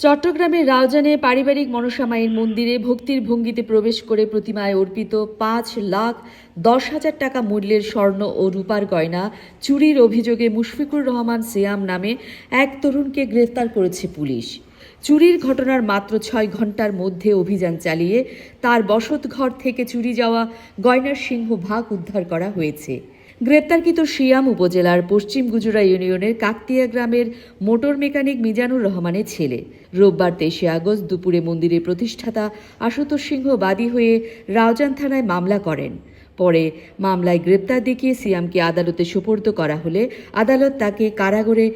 চট্টগ্রামের রাউজানে পারিবারিক মনসা মায়ের মন্দিরে ভক্তির ভঙ্গিতে প্রবেশ করে প্রতিমায় অর্পিত 5,10,000 টাকা মূল্যের স্বর্ণ ও রূপার গয়না চুরির অভিযোগে মুশফিকুর রহমান সিয়াম নামে এক তরুণকে গ্রেফতার করেছে পুলিশ। চুরির ঘটনার মাত্র 6 ঘন্টার মধ্যে অভিযান চালিয়ে তার বসতঘর থেকে চুরি যাওয়া গয়নার সিংহভাগ উদ্ধার করা হয়েছে। গ্রেপ্তারকৃত সিয়াম উপজেলার পশ্চিম গুজরা ইউনিয়নের কাকতিয়া গ্রামের মোটর মেকানিক মিজানুর রহমানের ছেলে। রোববার 23 আগস্ট দুপুরে মন্দিরের প্রতিষ্ঠাতা আশুতোষ সিংহ বাদী হয়ে রাউজান থানায় মামলা করেন। পরে মামলায় গ্রেপ্তার দেখিয়ে সিয়ামকে আদালতে সোপর্দ করা হলে আদালত তাকে কারাগারে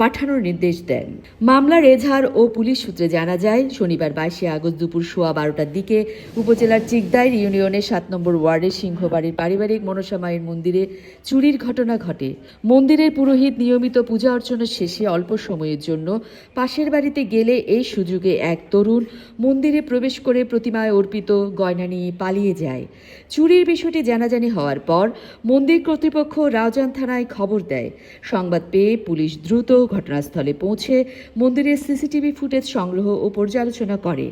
পাঠানোর নির্দেশ দেন। মামলার এজাহার ও পুলিশ সূত্রে জানা যায়, শনিবার 22 আগস্ট দুপুর 12:15টার দিকে উপজেলার চিকদাইর ইউনিয়নের 7 নম্বর ওয়ার্ডের সিংহবাড়ির পারিবারিক মনসা মায়ের মন্দিরে চুরির ঘটনা ঘটে। মন্দিরের পুরোহিত নিয়মিত পূজা অর্চনার শেষে অল্প সময়ের জন্য পাশের বাড়িতে গেলে এই সুযোগে এক তরুণ মন্দিরে প্রবেশ করে প্রতিমায় অর্পিত গয়না নিয়ে পালিয়ে যায়। চুরির বিষয়টি জানাজানি হওয়ার পর মন্দির কর্তৃপক্ষ রাউজান থানায় খবর দেয়। সংবাদ পেয়ে পুলিশ দ্রুত ঘটনাস্থলে পৌঁছে মন্দিরের সিসিটিভি ফুটেজ সংগ্রহ ও পর্যালোচনা করে।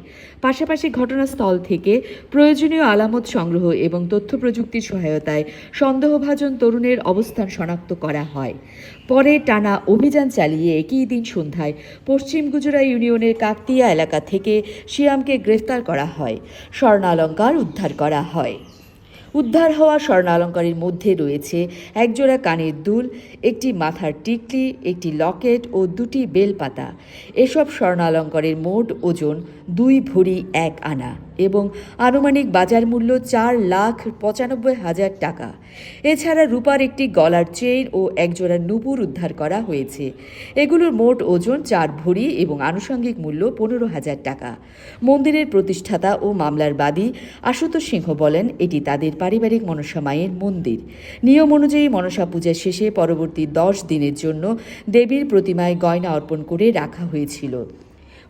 পাশাপাশি ঘটনাস্থল থেকে প্রয়োজনীয় আলামত সংগ্রহ এবং তথ্য প্রযুক্তির সহায়তায় সন্দেহভাজন তরুণের অবস্থান শনাক্ত করা হয়। পরে টানা অভিযান চালিয়ে একই দিন সন্ধ্যায় পশ্চিম গুজরা ইউনিয়নের কাকতিয়া এলাকা থেকে সিয়ামকে গ্রেফতার করা হয়। স্বর্ণালংকার উদ্ধার করা হয়। উদ্ধার হওয়া স্বর্ণালঙ্কারের মধ্যে রয়েছে একজোড়া কানের দুল, একটি মাথার টিকলি, একটি লকেট ও 2টি বেলপাতা। এসব স্বর্ণালঙ্কারের মোট ওজন 2 ভরি 1 আনা এবং আনুমানিক বাজার মূল্য 4,95,000 টাকা। এছাড়া রূপার একটি গলার চেইন ও একজোড়া নুপুর উদ্ধার করা হয়েছে। এগুলোর মোট ওজন 4 ভরি এবং আনুষঙ্গিক মূল্য 15,000 টাকা। মন্দিরের প্রতিষ্ঠাতা ও মামলার বাদী আশুতোষ সিংহ বলেন, এটি তাদের পারিবারিক মনসা মায়ের মন্দির। নিয়ম অনুযায়ী মনসা পূজা শেষে পরবর্তী 10 দিনের জন্য দেবীর প্রতিমায় গয়না অর্পণ করে রাখা হয়েছিল।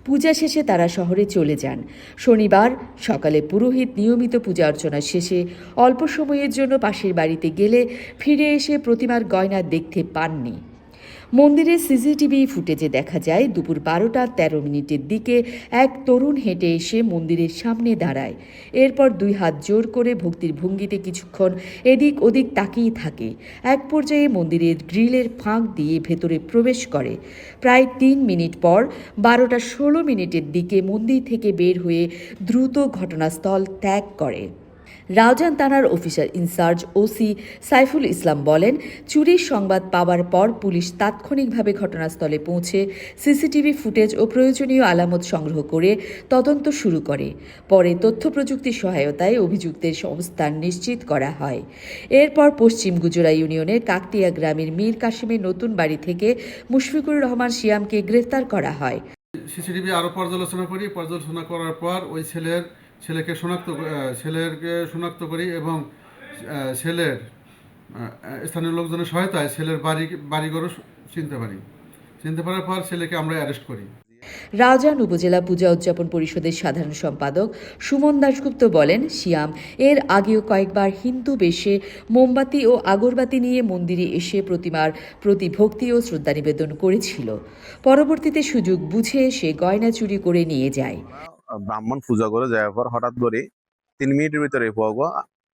পূজা শেষে তারা শহরে চলে যান। শনিবার সকালে পুরোহিত নিয়মিত পূজা অর্চনা শেষে অল্প সময়ের জন্য পাশের বাড়িতে গেলে ফিরে এসে প্রতিমার গয়না দেখতে পাননি। মন্দিরের সিসিটিভি ফুটেজে দেখা যায়, দুপুর 12:13 দিকে এক তরুণ হেঁটে এসে মন্দিরের সামনে দাঁড়ায়। এরপর 2 হাত জোর করে ভক্তির ভঙ্গিতে কিছুক্ষণ এদিক ওদিক তাকিয়ে থাকে। এক পর্যায়ে মন্দিরের গ্রিলের ফাঁক দিয়ে ভেতরে প্রবেশ করে। প্রায় 3 মিনিট পর 12:16 দিকে মন্দির থেকে বের হয়ে দ্রুত ঘটনাস্থল ত্যাগ করে। রাউজান থানার officer in charge OC Saiful Islam বলেন, চুরির সংবাদ পাওয়ার পর পুলিশ তাৎক্ষণিকভাবে ঘটনাস্থলে পৌঁছে সিসিটিভি ফুটেজ ও প্রয়োজনীয় আলামত সংগ্রহ করে তদন্ত শুরু করে। পরে তথ্য প্রযুক্তির সহায়তায় অভিযুক্তের অবস্থান নিশ্চিত করা হয়। এরপর পশ্চিম গুজরা ইউনিয়নের কাকতিয়া গ্রামের মীর কাশিমের নতুন বাড়ি থেকে মুশফিকুর রহমান সিয়ামকে গ্রেফতার করা হয়। সিসিটিভি আরও পর্যালোচনা করার পর ওই ছেলেকে শনাক্ত করি এবং ছেলের স্থানীয় লোকজনের সহায়তায় ছেলের বাড়িঘরও চিনতে পারার পর ছেলেকে আমরা অ্যারেস্ট করি। রাউজান উপজেলা পূজা উদযাপন পরিষদের সাধারণ সম্পাদক সুমন দাশগুপ্ত বলেন, সিয়াম এর আগেও কয়েকবার হিন্দু বেশে মোমবাতি ও আগরবাতি নিয়ে মন্দিরে এসে প্রতিমার প্রতি ভক্তি ও শ্রদ্ধা নিবেদন করেছিল। পরবর্তীতে সুযোগ বুঝে সে গয়না চুরি করে নিয়ে যায়। ব্রাহ্মণ পূজা করে যাওয়ার পর হঠাৎ করে 3 মিনিটের ভিতরে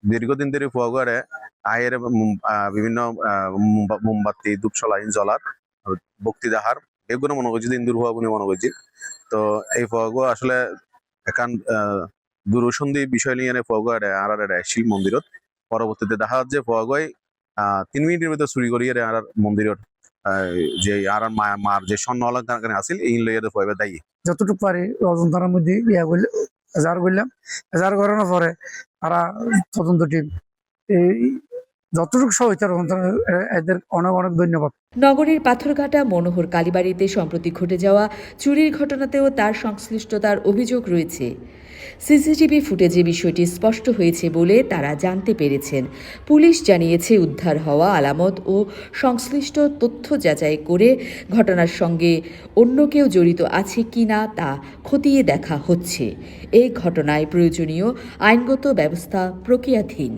দীর্ঘদিন ধরে ফুয়াগো আয়ের বিভিন্ন মোমবাতি ধূপশলা জ্বলার ভক্তি দেখার এগুলো মনে করছি ইন্দুর ফুয়া বলে মনে করছি। তো এই ফুয়াগো আসলে এখান দূরসন্ধি বিষয় নিয়ে ফুয়াগো আর শিব মন্দিরত পরবর্তীতে দেখা যাচ্ছে ফুয়াগোয় 3 মিনিটের ভিতরে চুরি করিয়ে আর মন্দিরত যে আর মার যে স্বর্ণ অলঙ্কার আছিল এই লইয়া ফুয়াবে দায়ী যতটুকু পারি রজনতার মধ্যে এজাহার করলাম। এজাহার করানোর পরে তারা তদন্ত টিম যতটুকু সহায়তা এদের অনেক অনেক ধন্যবাদ। নগরীর পাথরঘাটা মনোহর কালীবাড়িতে সম্প্রতি ঘটে যাওয়া চুরির ঘটনাতেও তার সংশ্লিষ্টতার অভিযোগ রয়েছে। সিসিটিভি ফুটেজে বিষয়টি স্পষ্ট হয়েছে বলে তারা জানতে পেরেছেন। পুলিশ জানিয়েছে, উদ্ধার হওয়া আলামত ও সংশ্লিষ্ট তথ্য যাচাই করে ঘটনার সঙ্গে অন্য কেউ জড়িত আছে কিনা তা খতিয়ে দেখা হচ্ছে। এই ঘটনায় প্রয়োজনীয় আইনগত ব্যবস্থা প্রক্রিয়াধীন।